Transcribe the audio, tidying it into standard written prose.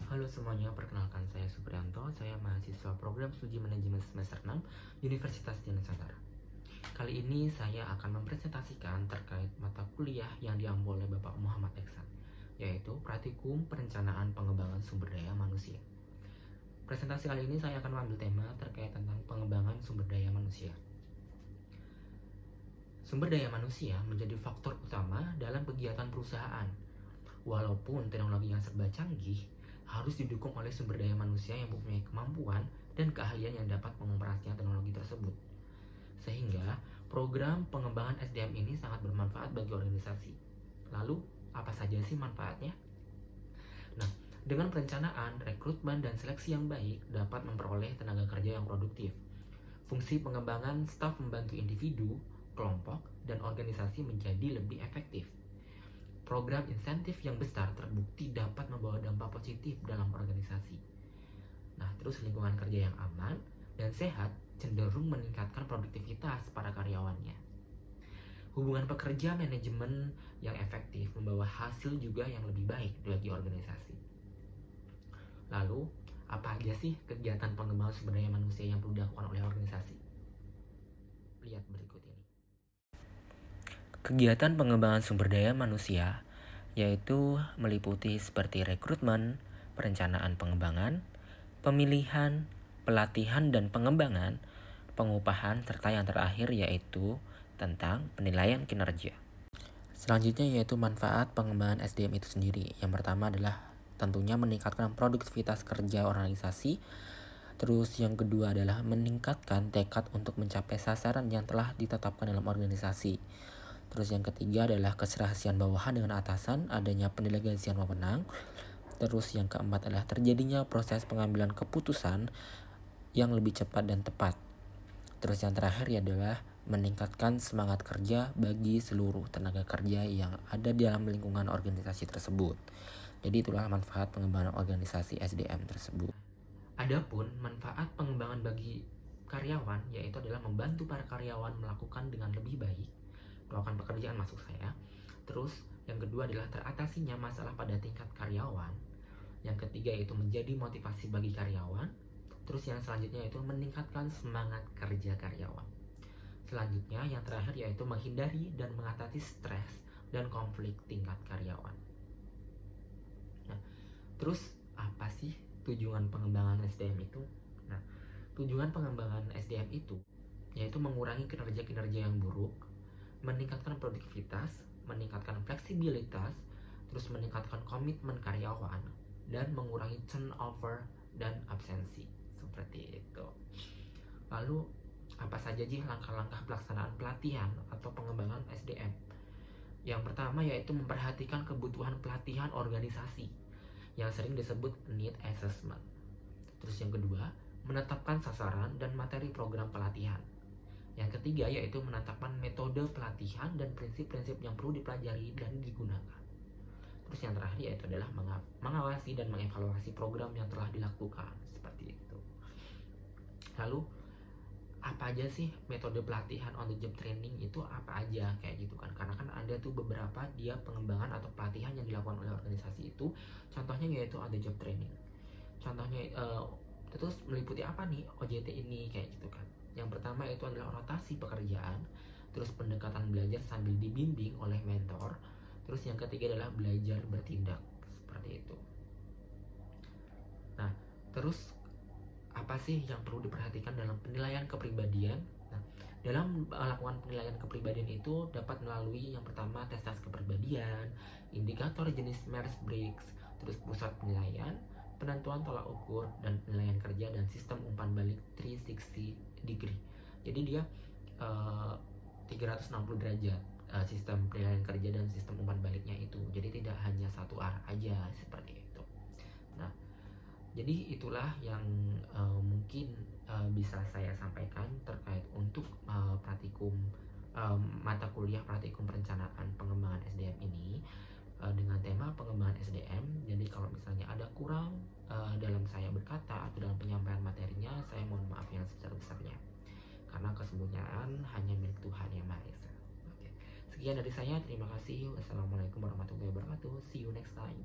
Halo semuanya, perkenalkan saya Supriyanto. Saya mahasiswa program studi manajemen semester 6 Universitas Nusantara. Kali ini saya akan mempresentasikan terkait mata kuliah yang diambil oleh Bapak Muhammad Eksan, yaitu Praktikum Perencanaan Pengembangan Sumber Daya Manusia. Presentasi kali ini saya akan mengambil tema terkait tentang pengembangan sumber daya manusia. Sumber daya manusia menjadi faktor utama dalam kegiatan perusahaan. Walaupun teknologi yang serba canggih, harus didukung oleh sumber daya manusia yang mempunyai kemampuan dan keahlian yang dapat mengoperasikan teknologi tersebut. Sehingga program pengembangan SDM ini sangat bermanfaat bagi organisasi. Lalu, apa saja sih manfaatnya? Nah, dengan perencanaan, rekrutmen, dan seleksi yang baik dapat memperoleh tenaga kerja yang produktif. Fungsi pengembangan staf membantu individu, kelompok, dan organisasi menjadi lebih efektif. Program insentif yang besar terbukti dapat membawa dampak positif dalam organisasi. Nah, terus lingkungan kerja yang aman dan sehat cenderung meningkatkan produktivitas para karyawannya. Hubungan pekerja manajemen yang efektif membawa hasil juga yang lebih baik bagi organisasi. Lalu, apa aja sih kegiatan pengembangan sumber daya manusia yang perlu dilakukan oleh organisasi? Lihat berikut ini. Kegiatan pengembangan sumber daya manusia yaitu meliputi seperti rekrutmen, perencanaan pengembangan, pemilihan, pelatihan dan pengembangan, pengupahan, serta yang terakhir yaitu tentang penilaian kinerja. Selanjutnya yaitu manfaat pengembangan SDM itu sendiri. Yang pertama adalah tentunya meningkatkan produktivitas kerja organisasi. Terus yang kedua adalah meningkatkan tekad untuk mencapai sasaran yang telah ditetapkan dalam organisasi. Terus yang ketiga adalah keserahasiaan bawahan dengan atasan, adanya pendelegasian wewenang. Terus yang keempat adalah terjadinya proses pengambilan keputusan yang lebih cepat dan tepat. Terus yang terakhir adalah meningkatkan semangat kerja bagi seluruh tenaga kerja yang ada di dalam lingkungan organisasi tersebut. Jadi itulah manfaat pengembangan organisasi SDM tersebut. Adapun manfaat pengembangan bagi karyawan yaitu adalah membantu para karyawan melakukan dengan lebih baik melakukan pekerjaan masuk saya. Terus yang kedua adalah teratasinya masalah pada tingkat karyawan. Yang ketiga yaitu menjadi motivasi bagi karyawan. Terus yang selanjutnya yaitu meningkatkan semangat kerja karyawan. Selanjutnya yang terakhir yaitu menghindari dan mengatasi stres dan konflik tingkat karyawan. Nah, terus apa sih tujuan pengembangan SDM itu? Nah, tujuan pengembangan SDM itu yaitu mengurangi kinerja-kinerja yang buruk, meningkatkan produktivitas, meningkatkan fleksibilitas, terus meningkatkan komitmen karyawan, dan mengurangi turnover dan absensi. Seperti itu. Lalu, apa saja sih langkah-langkah pelaksanaan pelatihan atau pengembangan SDM? Yang pertama yaitu memperhatikan kebutuhan pelatihan organisasi, yang sering disebut need assessment. Terus yang kedua, menetapkan sasaran dan materi program pelatihan. Yang ketiga yaitu menetapkan metode pelatihan dan prinsip-prinsip yang perlu dipelajari dan digunakan. Terus yang terakhir yaitu adalah mengawasi dan mengevaluasi program yang telah dilakukan. Seperti itu. Lalu apa aja sih metode pelatihan on the job training itu apa aja kayak gitu kan. Karena kan ada tuh beberapa dia pengembangan atau pelatihan yang dilakukan oleh organisasi itu. Contohnya yaitu on the job training. Contohnya terus meliputi apa nih OJT ini kayak gitu kan. Yang pertama itu adalah rotasi pekerjaan, terus pendekatan belajar sambil dibimbing oleh mentor, terus yang ketiga adalah belajar bertindak, seperti itu. Nah, terus apa sih yang perlu diperhatikan dalam penilaian kepribadian? Nah, dalam melakukan penilaian kepribadian itu dapat melalui yang pertama tes kepribadian, indikator jenis Myers-Briggs, terus pusat penilaian, penentuan tolak ukur dan penilaian kerja dan sistem umpan balik 360 degree. Jadi dia 360 derajat sistem penilaian kerja dan sistem umpan baliknya itu. Jadi tidak hanya satu arah aja seperti itu. Nah, jadi itulah yang mungkin bisa saya sampaikan terkait untuk praktikum mata kuliah praktikum perencanaan pengembangan SDM ini dengan tema pengembangan SDM. Jadi kalau misalnya ada kurang dalam saya berkata atau dalam penyampaian materinya, saya mohon maaf yang sebesar-besarnya. Karena kesempurnaan hanya milik Tuhan Yang Maha Esa. Oke. Sekian dari saya, terima kasih. Wassalamualaikum warahmatullahi wabarakatuh. See you next time.